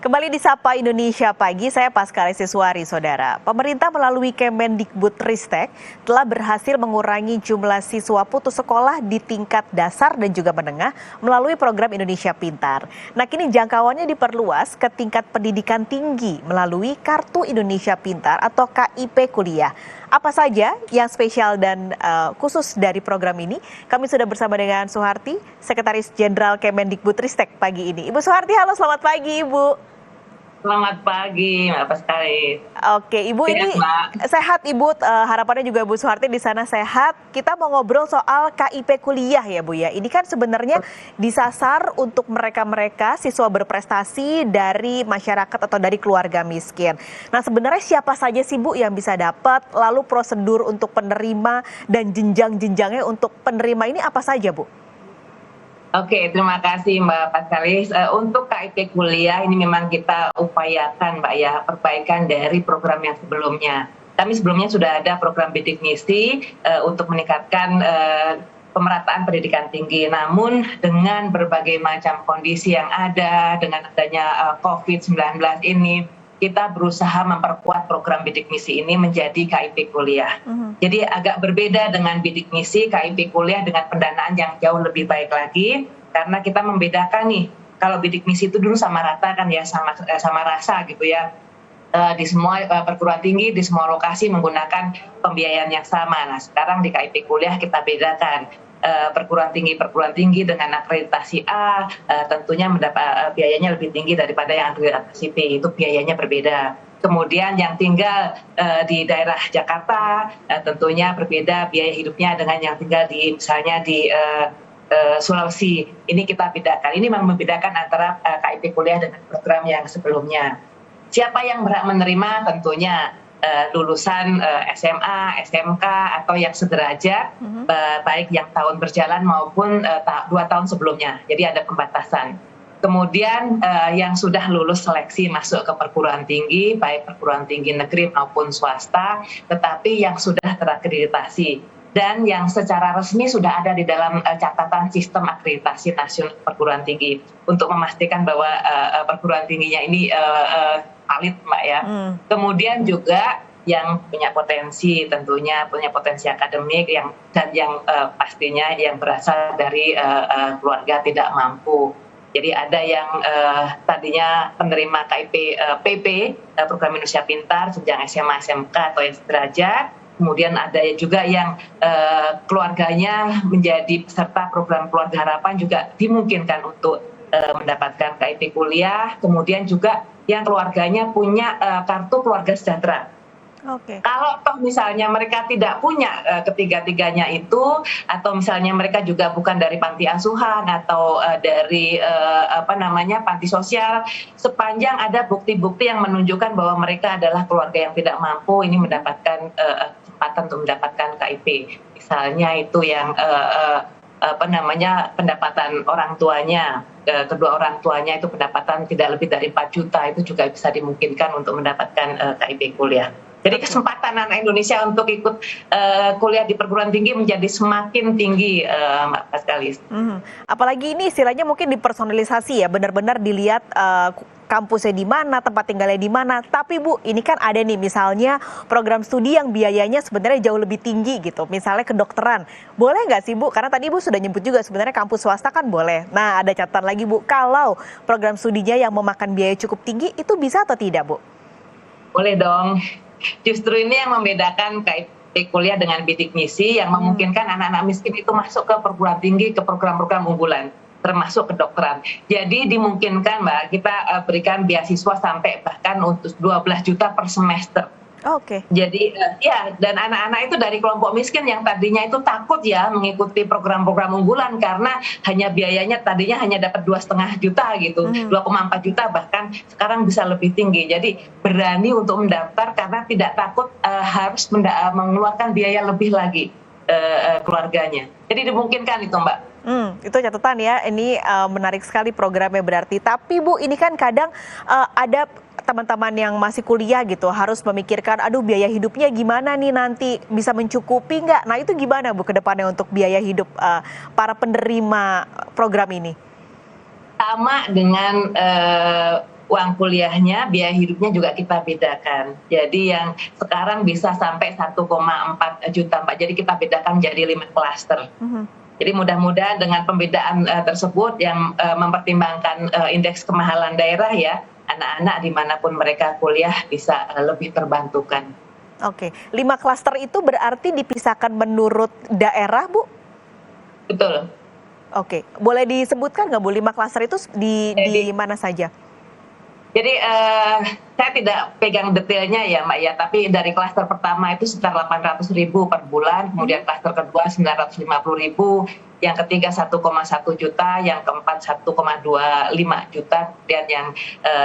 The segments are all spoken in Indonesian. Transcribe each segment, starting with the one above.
Kembali di Sapa Indonesia Pagi, saya Paskal Siswari, Saudara. Pemerintah melalui Kemendikbudristek telah berhasil mengurangi jumlah siswa putus sekolah di tingkat dasar dan juga menengah melalui program Indonesia Pintar. Nah, kini jangkauannya diperluas ke tingkat pendidikan tinggi melalui Kartu Indonesia Pintar atau KIP Kuliah. Apa saja yang spesial dan khusus dari program ini? Kami sudah bersama dengan Suharti, Sekretaris Jenderal Kemendikbudristek pagi ini. Ibu Suharti, halo, selamat pagi, Ibu. Selamat pagi, Mbak Paskari. Oke, Ibu, ini sehat, Ibu. Harapannya juga Bu Suharti di sana sehat. Kita mau ngobrol soal KIP kuliah ya, Bu ya. Ini kan sebenarnya disasar untuk mereka-mereka siswa berprestasi dari masyarakat atau dari keluarga miskin. Nah, sebenarnya siapa saja sih, Bu, yang bisa dapat? Lalu prosedur untuk penerima dan jenjang-jenjangnya untuk penerima ini apa saja, Bu? Oke, terima kasih Mbak Paskalis. Untuk KIP kuliah ini memang kita upayakan Mbak ya, perbaikan dari program yang sebelumnya. Kami sebelumnya sudah ada program bidik misi untuk meningkatkan pemerataan pendidikan tinggi. Namun dengan berbagai macam kondisi yang ada, dengan adanya COVID-19 ini, kita berusaha memperkuat program bidik misi ini menjadi KIP kuliah. Jadi agak berbeda dengan bidik misi, KIP kuliah dengan pendanaan yang jauh lebih baik lagi, karena kita membedakan nih, kalau bidik misi itu dulu sama rata kan ya, sama rasa gitu ya. Di semua perguruan tinggi, di semua lokasi menggunakan pembiayaan yang sama. Nah, sekarang di KIP kuliah kita bedakan. Perguruan tinggi dengan akreditasi A tentunya mendapat biayanya lebih tinggi daripada yang akreditasi B, itu biayanya berbeda. Kemudian yang tinggal di daerah Jakarta tentunya berbeda biaya hidupnya dengan yang tinggal di misalnya di Sulawesi. Ini kita bedakan. Ini memang membedakan antara KIP kuliah dengan program yang sebelumnya. Siapa yang berhak menerima? Tentunya lulusan SMA, SMK atau yang sederajat, baik yang tahun berjalan maupun 2 tahun sebelumnya. Jadi ada pembatasan. Kemudian yang sudah lulus seleksi masuk ke perguruan tinggi, baik perguruan tinggi negeri maupun swasta, tetapi yang sudah terakreditasi dan yang secara resmi sudah ada di dalam catatan sistem akreditasi nasional perguruan tinggi untuk memastikan bahwa perguruan tingginya ini valid, Mbak ya. Kemudian juga yang punya potensi, tentunya punya potensi akademik yang pastinya yang berasal dari keluarga tidak mampu. Jadi ada yang tadinya penerima KIP PP, program Indonesia Pintar, jenjang SMA, SMK atau yang sederajat. Kemudian ada juga yang keluarganya menjadi peserta program Keluarga Harapan juga dimungkinkan untuk mendapatkan KIP kuliah. Kemudian juga yang keluarganya punya kartu keluarga sejahtera. Kalau toh misalnya mereka tidak punya ketiga-tiganya itu, atau misalnya mereka juga bukan dari panti asuhan atau dari panti sosial, sepanjang ada bukti-bukti yang menunjukkan bahwa mereka adalah keluarga yang tidak mampu, ini mendapatkan kesempatan untuk mendapatkan KIP. Misalnya itu yang pendapatan orang tuanya, kedua orang tuanya itu pendapatan tidak lebih dari 4 juta, itu juga bisa dimungkinkan untuk mendapatkan KIP kuliah. Jadi kesempatan anak Indonesia untuk ikut kuliah di perguruan tinggi menjadi semakin tinggi, Mbak Paskalis. Apalagi ini istilahnya mungkin dipersonalisasi ya, benar-benar dilihat kampusnya di mana, tempat tinggalnya di mana. Tapi Bu, ini kan ada nih misalnya program studi yang biayanya sebenarnya jauh lebih tinggi gitu. Misalnya kedokteran. Boleh nggak sih Bu? Karena tadi Bu sudah nyebut juga sebenarnya kampus swasta kan boleh. Nah, ada catatan lagi Bu, kalau program studinya yang memakan biaya cukup tinggi itu bisa atau tidak Bu? Boleh dong. Justru ini yang membedakan KIP kuliah dengan bidik misi yang memungkinkan anak-anak miskin itu masuk ke perguruan tinggi, ke program-program unggulan, termasuk kedokteran. Jadi dimungkinkan Mbak, kita berikan beasiswa sampai bahkan untuk 12 juta per semester. Jadi ya, dan anak-anak itu dari kelompok miskin yang tadinya itu takut ya mengikuti program-program unggulan karena hanya biayanya tadinya hanya dapat 2,5 juta gitu, 2,4 juta bahkan sekarang bisa lebih tinggi. Jadi berani untuk mendaftar karena tidak takut harus mengeluarkan biaya lebih lagi keluarganya. Jadi dimungkinkan itu Mbak. Itu catatan ya, ini menarik sekali programnya berarti. Tapi Bu, ini kan kadang ada teman-teman yang masih kuliah gitu harus memikirkan, aduh biaya hidupnya gimana nih nanti, bisa mencukupi nggak? Nah itu gimana Bu ke depannya untuk biaya hidup para penerima program ini? Sama dengan uang kuliahnya, biaya hidupnya juga kita bedakan. Jadi yang sekarang bisa sampai 1,4 juta, Mbak. Jadi kita bedakan jadi 5 klaster. Jadi mudah-mudahan dengan pembedaan tersebut yang mempertimbangkan indeks kemahalan daerah ya, anak-anak dimanapun mereka kuliah bisa lebih terbantukan. Oke, 5 klaster itu berarti dipisahkan menurut daerah, Bu? Betul. Oke, boleh disebutkan nggak Bu, 5 klaster itu di mana saja? Jadi saya tidak pegang detailnya ya Mbak ya, tapi dari klaster pertama itu sekitar 800.000 per bulan, kemudian klaster kedua 950.000, yang ketiga 1,1 juta, yang keempat 1,25 juta, kemudian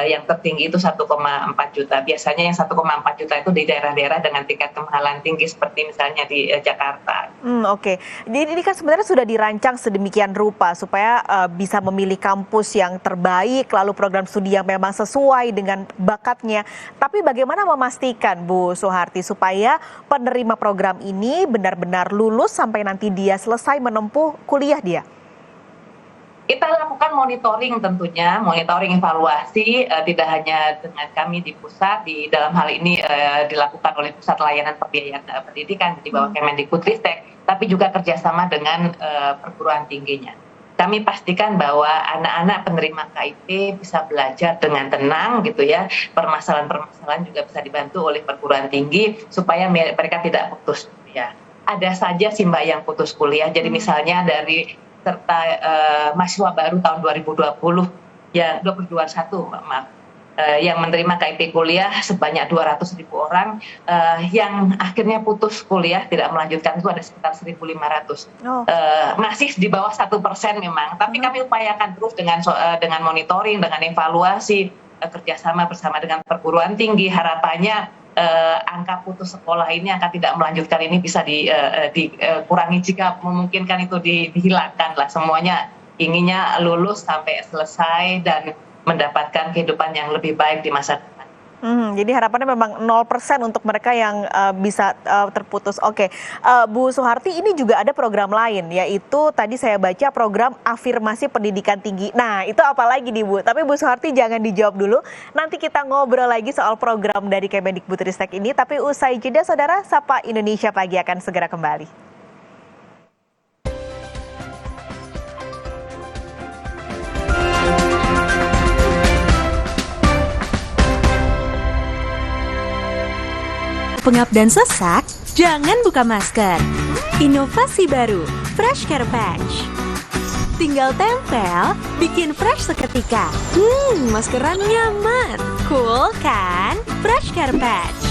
yang tertinggi itu 1,4 juta. Biasanya yang 1,4 juta itu di daerah-daerah dengan tingkat kemahalan tinggi seperti misalnya di Jakarta. Oke. Jadi ini kan sebenarnya sudah dirancang sedemikian rupa supaya bisa memilih kampus yang terbaik, lalu program studi yang memang sesuai dengan bakatnya. Tapi bagaimana memastikan Bu Suharti supaya penerima program ini benar-benar lulus sampai nanti dia selesai menempuh kuliah dia? Kita lakukan monitoring tentunya, monitoring evaluasi tidak hanya dengan kami di pusat, di dalam hal ini dilakukan oleh Pusat Layanan Pembiayaan Pendidikan di bawah Kemendikbudristek, tapi juga kerjasama dengan perguruan tingginya. Kami pastikan bahwa anak-anak penerima KIP bisa belajar dengan tenang gitu ya, permasalahan-permasalahan juga bisa dibantu oleh perguruan tinggi supaya mereka tidak putus kuliah. Ada saja sih Mbak yang putus kuliah, jadi misalnya dari serta mahasiswa baru tahun 2020 ya 2021 maaf yang menerima KIP kuliah sebanyak 200.000 orang, yang akhirnya putus kuliah tidak melanjutkan itu ada sekitar 1.500. Masih di bawah 1% memang, tapi kami upayakan terus dengan monitoring, dengan evaluasi, kerjasama bersama dengan perguruan tinggi. Harapannya angka putus sekolah ini, angka tidak melanjutkan ini bisa dikurangi jika memungkinkan itu dihilangkan lah. Semuanya inginnya lulus sampai selesai dan mendapatkan kehidupan yang lebih baik di masa depan. Jadi harapannya memang 0% untuk mereka yang bisa terputus. Oke, Bu Suharti, ini juga ada program lain, yaitu tadi saya baca program afirmasi pendidikan tinggi. Nah, itu apa lagi nih Bu? Tapi Bu Suharti jangan dijawab dulu. Nanti kita ngobrol lagi soal program dari Kemendikbudristek ini. Tapi usai jeda, Saudara, Sapa Indonesia Pagi akan segera kembali. Pengap dan sesak, jangan buka masker. Inovasi baru, Fresh Care Patch. Tinggal tempel, bikin fresh seketika. Maskeran nyaman, cool kan? Fresh Care Patch.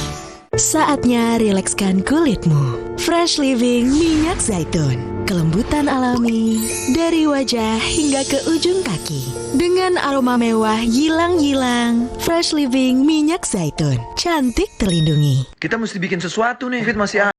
Saatnya rilekskan kulitmu. Fresh Living minyak zaitun. Kelembutan alami dari wajah hingga ke ujung kaki. Dengan aroma mewah yilang-yilang. Fresh Living minyak zaitun. Cantik terlindungi. Kita mesti bikin sesuatu nih, Fit masih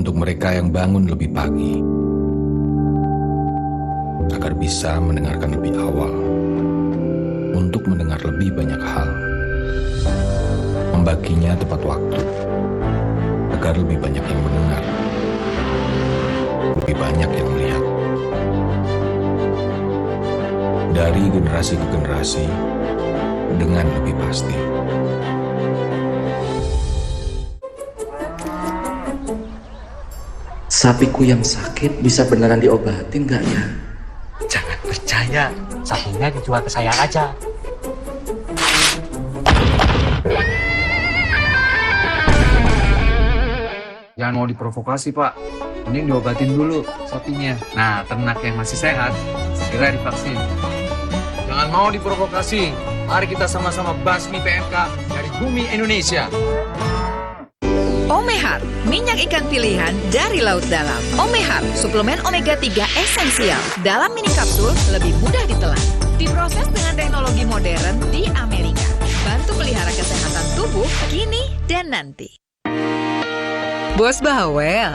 untuk mereka yang bangun lebih pagi, agar bisa mendengarkan lebih awal, untuk mendengar lebih banyak hal, membaginya tepat waktu, agar lebih banyak yang mendengar, lebih banyak yang melihat. Dari generasi ke generasi, dengan lebih pasti. Sapiku yang sakit bisa beneran diobatin nggak ya? Jangan percaya, sapinya dijual ke saya aja. Jangan mau diprovokasi, Pak. Mending diobatin dulu sapinya. Nah, ternak yang masih sehat, segera divaksin. Jangan mau diprovokasi. Mari kita sama-sama basmi PMK dari bumi Indonesia. Omehar, minyak ikan pilihan dari laut dalam. Omehar, suplemen omega 3 esensial. Dalam mini kapsul, lebih mudah ditelan. Diproses dengan teknologi modern di Amerika. Bantu pelihara kesehatan tubuh kini dan nanti. Bos bawel,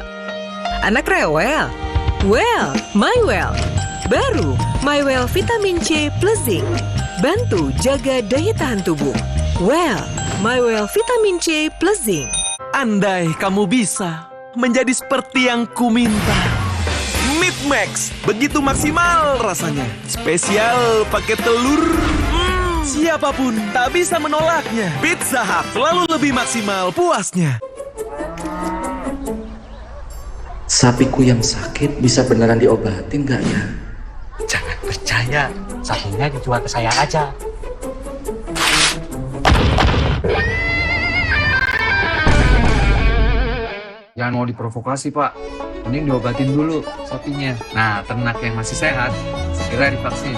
anak rewel, well, my well. Baru, my well vitamin C plus zinc. Bantu jaga daya tahan tubuh. Well, my well vitamin C plus zinc. Andai kamu bisa menjadi seperti yang kuminta. Meat Max, begitu maksimal rasanya. Spesial pakai telur. Siapapun tak bisa menolaknya. Pizza Hut selalu lebih maksimal puasnya. Sapiku yang sakit bisa beneran diobatin nggak ya? Jangan percaya, sapinya dijual ke saya aja. Jangan mau diprovokasi, Pak. Mending diobatin dulu sapinya. Nah, ternak yang masih sehat, segera divaksin.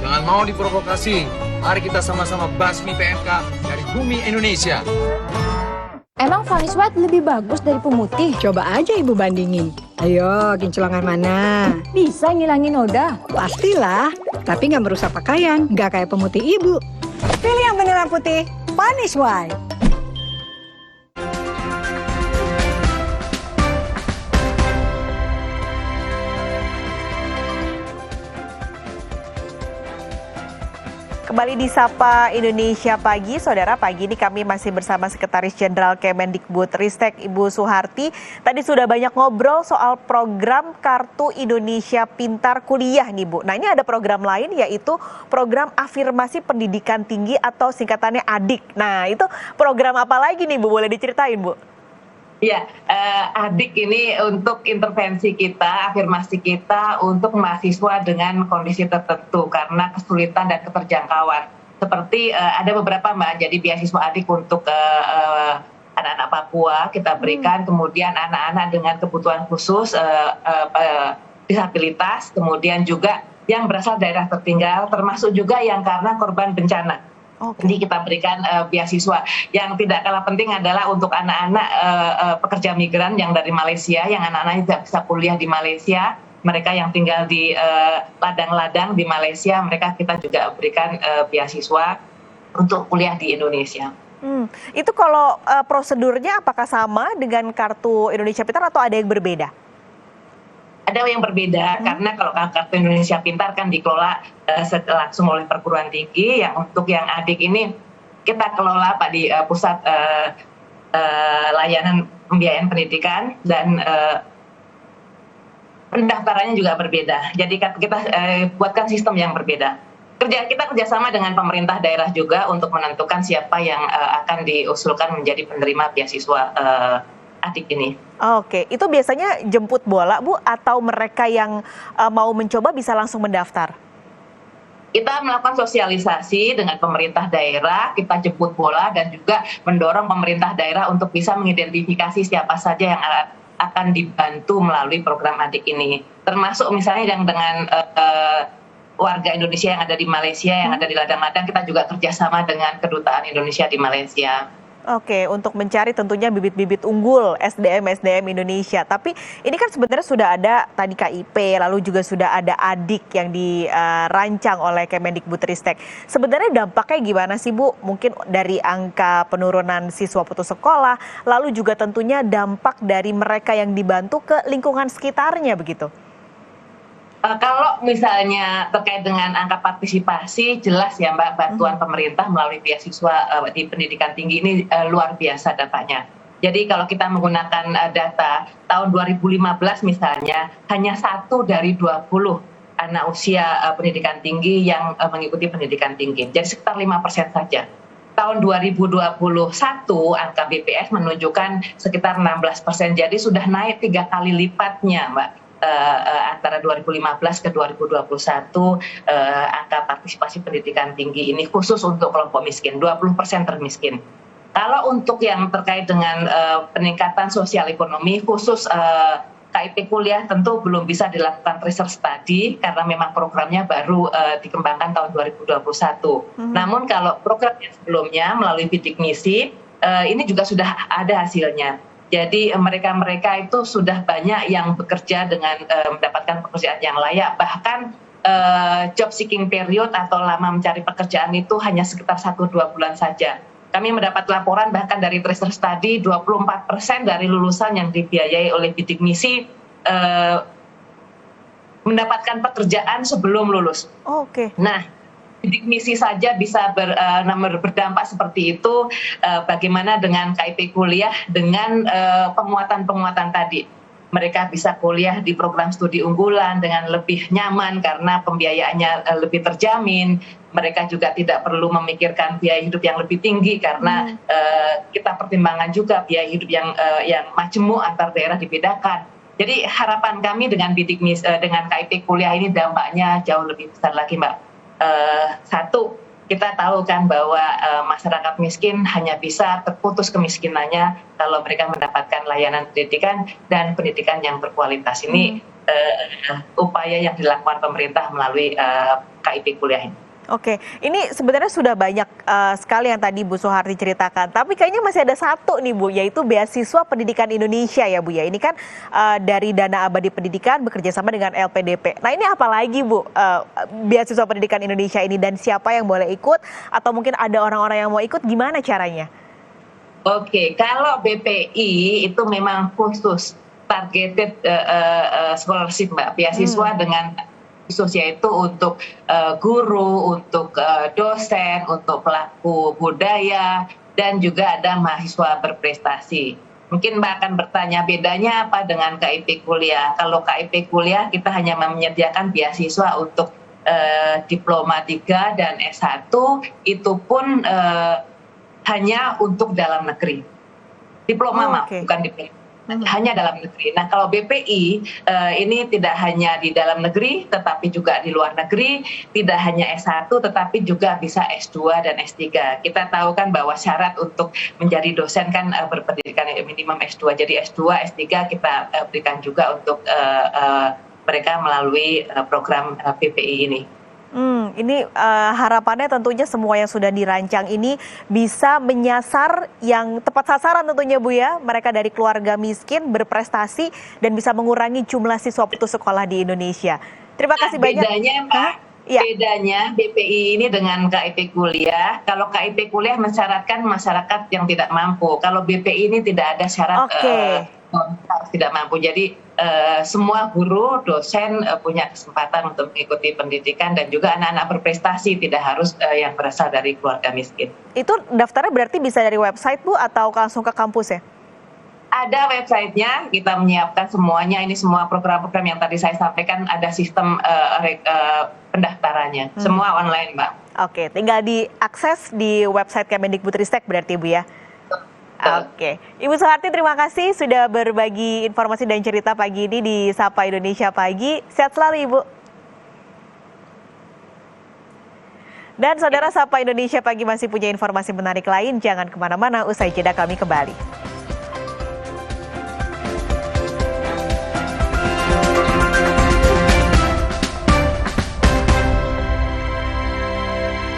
Jangan mau diprovokasi. Mari kita sama-sama basmi PMK dari bumi Indonesia. Emang Vanis White lebih bagus dari pemutih? Coba aja ibu bandingin. Ayo, kinclongan mana? Bisa ngilangin noda? Pastilah, tapi nggak merusak pakaian, nggak kayak pemutih ibu. Pilih yang beneran putih, Vanis White. Kembali di Sapa Indonesia Pagi, Saudara. Pagi ini kami masih bersama Sekretaris Jenderal Kemendikbudristek Ibu Suharti. Tadi sudah banyak ngobrol soal program Kartu Indonesia Pintar Kuliah nih Bu. Nah, ini ada program lain yaitu program Afirmasi Pendidikan Tinggi atau singkatannya ADIK. Nah, itu program apa lagi nih Bu? Boleh diceritain Bu? Ya, ADIK ini untuk intervensi kita, afirmasi kita untuk mahasiswa dengan kondisi tertentu karena kesulitan dan keterjangkauan. Seperti ada beberapa Mbak, jadi beasiswa ADIK untuk anak-anak Papua kita berikan, kemudian anak-anak dengan kebutuhan khusus, disabilitas, kemudian juga yang berasal daerah tertinggal, termasuk juga yang karena korban bencana. Jadi kita berikan beasiswa. Yang tidak kalah penting adalah untuk anak-anak pekerja migran yang dari Malaysia, yang anak-anaknya tidak bisa kuliah di Malaysia, mereka yang tinggal di ladang-ladang di Malaysia, mereka kita juga berikan beasiswa untuk kuliah di Indonesia. Itu kalau prosedurnya apakah sama dengan Kartu Indonesia Pintar atau ada yang berbeda? Ada yang berbeda karena kalau Kartu Indonesia Pintar kan dikelola langsung oleh perguruan tinggi. Yang untuk yang ADIK ini kita kelola Pak di pusat layanan pembiayaan pendidikan dan pendaftarannya juga berbeda. Jadi kita buatkan sistem yang berbeda. Kita kerjasama dengan pemerintah daerah juga untuk menentukan siapa yang akan diusulkan menjadi penerima beasiswa ADIK ini. Oke, itu biasanya jemput bola Bu atau mereka yang mau mencoba bisa langsung mendaftar? Kita melakukan sosialisasi dengan pemerintah daerah, kita jemput bola dan juga mendorong pemerintah daerah untuk bisa mengidentifikasi siapa saja yang akan dibantu melalui program ADIK ini. Termasuk misalnya yang dengan warga Indonesia yang ada di Malaysia, yang ada di ladang-ladang, kita juga kerjasama dengan Kedutaan Indonesia di Malaysia. Oke, untuk mencari tentunya bibit-bibit unggul SDM Indonesia. Tapi ini kan sebenarnya sudah ada tadi KIP, lalu juga sudah ada ADIK yang dirancang oleh Kemendikbudristek. Sebenarnya dampaknya gimana sih Bu? Mungkin dari angka penurunan siswa putus sekolah, lalu juga tentunya dampak dari mereka yang dibantu ke lingkungan sekitarnya begitu. Kalau misalnya terkait dengan angka partisipasi, jelas ya Mbak, bantuan pemerintah melalui beasiswa di pendidikan tinggi ini luar biasa datanya. Jadi kalau kita menggunakan data tahun 2015 misalnya, hanya 1 dari 20 anak usia pendidikan tinggi yang mengikuti pendidikan tinggi. Jadi sekitar 5% saja. Tahun 2021 angka BPS menunjukkan sekitar 16%, jadi sudah naik 3 kali lipatnya Mbak. antara 2015 ke 2021 angka partisipasi pendidikan tinggi ini khusus untuk kelompok miskin, 20% termiskin. Kalau untuk yang terkait dengan peningkatan sosial ekonomi khusus KIP kuliah tentu belum bisa dilakukan research study karena memang programnya baru dikembangkan tahun 2021. Namun kalau program yang sebelumnya melalui bidik misi ini juga sudah ada hasilnya. Jadi mereka-mereka itu sudah banyak yang bekerja dengan mendapatkan pekerjaan yang layak, bahkan job seeking period atau lama mencari pekerjaan itu hanya sekitar 1-2 bulan saja. Kami mendapat laporan bahkan dari research study 24% dari lulusan yang dibiayai oleh bidik misi mendapatkan pekerjaan sebelum lulus. Oke. Nah, bidik misi saja bisa berdampak seperti itu. Bagaimana dengan KIP kuliah dengan penguatan-penguatan tadi? Mereka bisa kuliah di program studi unggulan dengan lebih nyaman karena pembiayaannya lebih terjamin. Mereka juga tidak perlu memikirkan biaya hidup yang lebih tinggi karena kita pertimbangkan juga biaya hidup yang majemuk antar daerah dibedakan. Jadi harapan kami dengan bidik misi dengan KIP kuliah ini dampaknya jauh lebih besar lagi, Mbak. Satu, kita tahu kan bahwa masyarakat miskin hanya bisa terputus kemiskinannya kalau mereka mendapatkan layanan pendidikan dan pendidikan yang berkualitas. Ini upaya yang dilakukan pemerintah melalui KIP kuliah ini. Oke, ini sebenarnya sudah banyak sekali yang tadi Bu Suharti ceritakan, tapi kayaknya masih ada satu nih Bu, yaitu Beasiswa Pendidikan Indonesia ya Bu ya. Ini kan dari Dana Abadi Pendidikan bekerjasama dengan LPDP. Nah ini apa lagi Bu, Beasiswa Pendidikan Indonesia ini, dan siapa yang boleh ikut, atau mungkin ada orang-orang yang mau ikut, gimana caranya? Oke, kalau BPI itu memang khusus targeted scholarship Mbak, beasiswa dengan khusus, yaitu untuk guru, untuk dosen, untuk pelaku budaya, dan juga ada mahasiswa berprestasi. Mungkin Mbak akan bertanya bedanya apa dengan KIP kuliah. Kalau KIP kuliah kita hanya menyediakan beasiswa untuk diploma 3 dan S1, itu pun hanya untuk dalam negeri. Diploma bukan diploma. Hanya dalam negeri. Nah kalau BPI ini tidak hanya di dalam negeri tetapi juga di luar negeri, tidak hanya S1 tetapi juga bisa S2 dan S3. Kita tahu kan bahwa syarat untuk menjadi dosen kan berpendidikan minimum S2, jadi S2, S3 kita berikan juga untuk mereka melalui program BPI ini. Ini harapannya tentunya semua yang sudah dirancang ini bisa menyasar yang tepat sasaran tentunya Bu ya. Mereka dari keluarga miskin, berprestasi, dan bisa mengurangi jumlah siswa putus sekolah di Indonesia. Terima kasih banyak. Bedanya Pak, bedanya BPI ini dengan KIP kuliah. Kalau KIP kuliah mensyaratkan masyarakat yang tidak mampu. Kalau BPI ini tidak ada syarat tidak mampu. Jadi semua guru, dosen punya kesempatan untuk mengikuti pendidikan, dan juga anak-anak berprestasi, tidak harus yang berasal dari keluarga miskin. Itu daftarnya berarti bisa dari website Bu atau langsung ke kampus ya? Ada websitenya, kita menyiapkan semuanya. Ini semua program-program yang tadi saya sampaikan ada sistem pendaftarannya. Semua online Mbak. Oke, tinggal diakses di website Kemendikbudristek berarti Bu ya? Oke, Ibu Suharti terima kasih sudah berbagi informasi dan cerita pagi ini di Sapa Indonesia Pagi. Sehat selalu Ibu. Dan saudara, Sapa Indonesia Pagi masih punya informasi menarik lain. Jangan kemana-mana, usai jeda kami kembali.